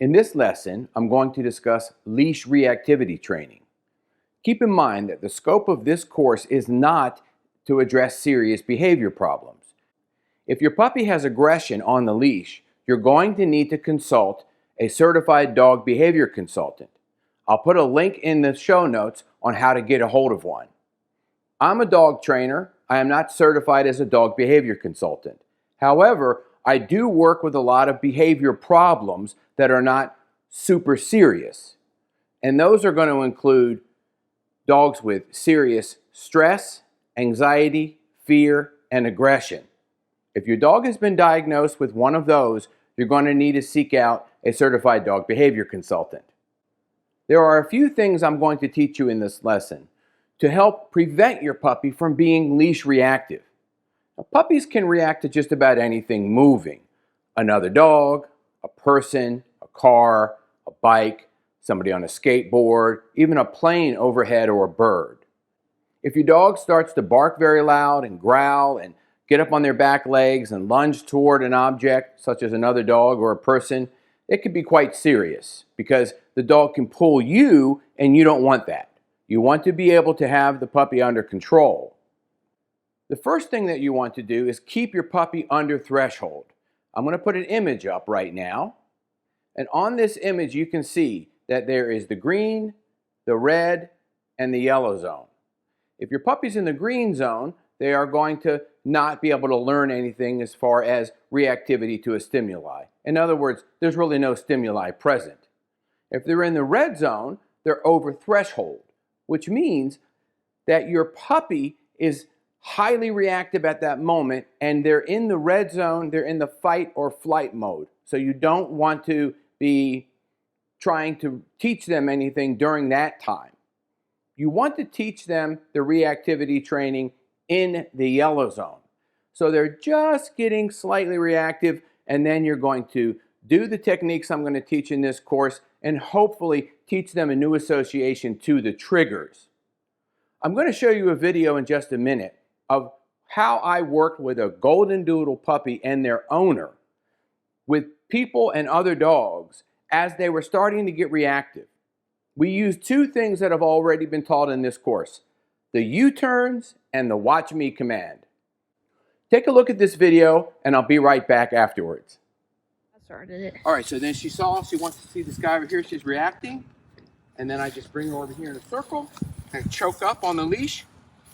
In this lesson, I'm going to discuss leash reactivity training. Keep in mind that the scope of this course is not to address serious behavior problems. If your puppy has aggression on the leash, you're going to need to consult a certified dog behavior consultant. I'll put a link in the show notes on how to get a hold of one. I'm a dog trainer. I am not certified as a dog behavior consultant. However, I do work with a lot of behavior problems that are not super serious. And those are going to include dogs with serious stress, anxiety, fear, and aggression. If your dog has been diagnosed with one of those, you're going to need to seek out a certified dog behavior consultant. There are a few things I'm going to teach you in this lesson to help prevent your puppy from being leash reactive. Now, puppies can react to just about anything moving. Another dog, a person, a car, a bike, somebody on a skateboard, even a plane overhead or a bird. If your dog starts to bark very loud and growl and get up on their back legs and lunge toward an object, such as another dog or a person, it could be quite serious because the dog can pull you and you don't want that. You want to be able to have the puppy under control. The first thing that you want to do is keep your puppy under threshold. I'm going to put an image up right now. And on this image, you can see that there is the green, the red, and the yellow zone. If your puppy's in the green zone, they are going to not be able to learn anything as far as reactivity to a stimuli. In other words, there's really no stimuli present. If they're in the red zone, they're over threshold, which means that your puppy is highly reactive at that moment, and they're in the red zone, they're in the fight or flight mode. So you don't want to be trying to teach them anything during that time. You want to teach them the reactivity training in the yellow zone. So they're just getting slightly reactive, and then you're going to do the techniques I'm going to teach in this course and hopefully teach them a new association to the triggers. I'm going to show you a video in just a minute of how I worked with a golden doodle puppy and their owner with people and other dogs as they were starting to get reactive. We used two things that have already been taught in this course: the U-turns and the watch me command. Take a look at this video and I'll be right back afterwards. I started it. All right, so then she wants to see this guy over here, she's reacting, and then I just bring her over here in a circle and choke up on the leash,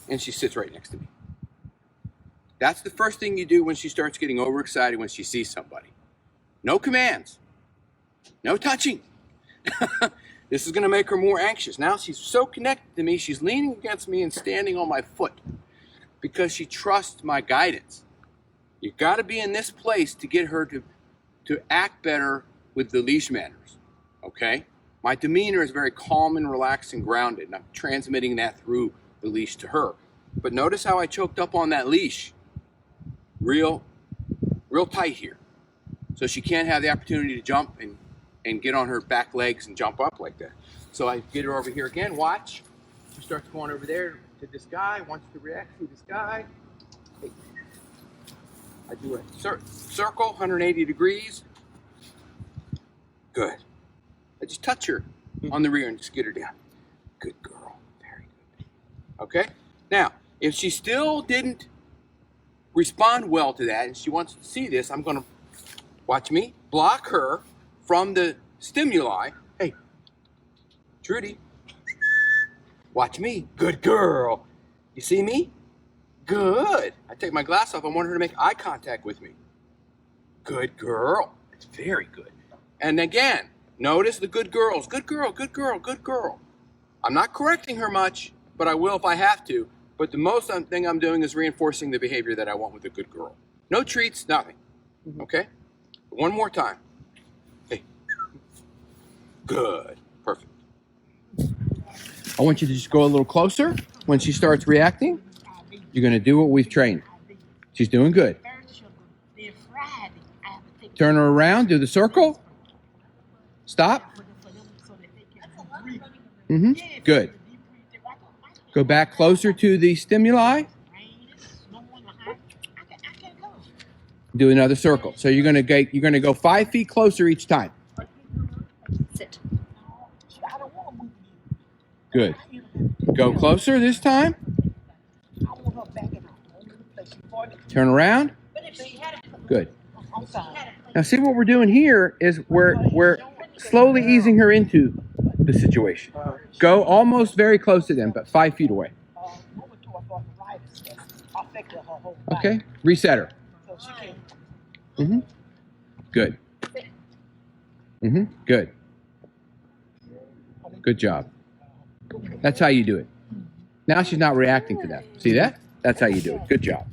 and she sits right next to me. That's the first thing you do when she starts getting overexcited when she sees somebody. No commands, no touching. This is gonna make her more anxious. Now she's so connected to me, she's leaning against me and standing on my foot because she trusts my guidance. You gotta be in this place to get her to act better with the leash manners, okay? My demeanor is very calm and relaxed and grounded, and I'm transmitting that through the leash to her. But notice how I choked up on that leash. Real tight here. So she can't have the opportunity to jump and get on her back legs and jump up like that. So I get her over here again, watch. She starts going over there to this guy, wants to react to this guy. Hey. I do a circle, 180 degrees. Good. I just touch her on the rear and just get her down. Good girl, very good. Okay, now, if she still didn't respond well to that and she wants to see this, I'm gonna, watch me, block her from the stimuli. Hey, Trudy, watch me, good girl. You see me? Good. I take my glass off, I want her to make eye contact with me. Good girl, it's very good. And again, notice the good girls, good girl, good girl, good girl. I'm not correcting her much, but I will if I have to. But the most thing I'm doing is reinforcing the behavior that I want with a good girl. No treats, nothing, okay? One more time. Hey, good, perfect. I want you to just go a little closer when she starts reacting. You're gonna do what we've trained. She's doing good. Turn her around, do the circle. Stop. Good. Go back closer to the stimuli. Do another circle. So you're gonna go 5 feet closer each time. Good. Go closer this time. Turn around. Good. Now see what we're doing here is we're slowly easing her into the situation. Go almost very close to them, but 5 feet away. Okay. Reset her. Mm-hmm. Good. Mm-hmm. Good. Good job. That's how you do it. Now she's not reacting to that. See that? That's how you do it. Good job.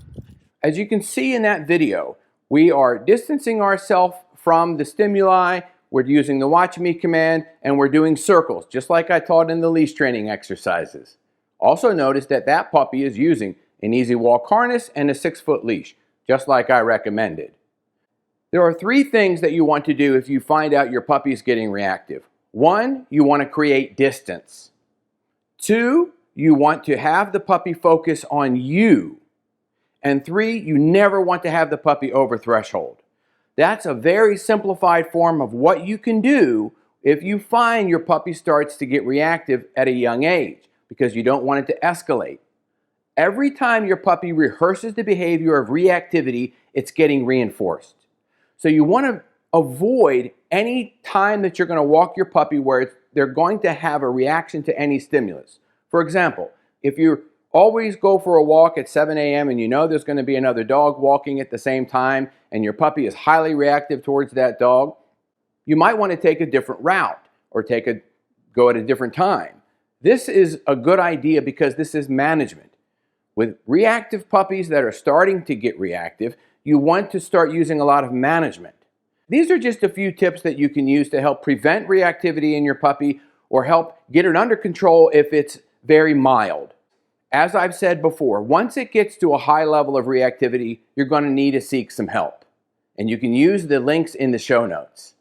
As you can see in that video, we are distancing ourselves from the stimuli. We're using the watch me command, and we're doing circles, just like I taught in the leash training exercises. Also notice that that puppy is using an easy walk harness and a 6-foot leash, just like I recommended. There are 3 things that you want to do if you find out your puppy is getting reactive. 1, you want to create distance. 2, you want to have the puppy focus on you. And 3, you never want to have the puppy over threshold. That's a very simplified form of what you can do if you find your puppy starts to get reactive at a young age, because you don't want it to escalate. Every time your puppy rehearses the behavior of reactivity, it's getting reinforced. So you want to avoid any time that you're going to walk your puppy where they're going to have a reaction to any stimulus. For example, if you always go for a walk at 7 a.m. and you know there's going to be another dog walking at the same time and your puppy is highly reactive towards that dog, you might want to take a different route or go at a different time. This is a good idea because this is management. With reactive puppies that are starting to get reactive, you want to start using a lot of management. These are just a few tips that you can use to help prevent reactivity in your puppy or help get it under control if it's very mild. As I've said before, once it gets to a high level of reactivity, you're going to need to seek some help. And you can use the links in the show notes.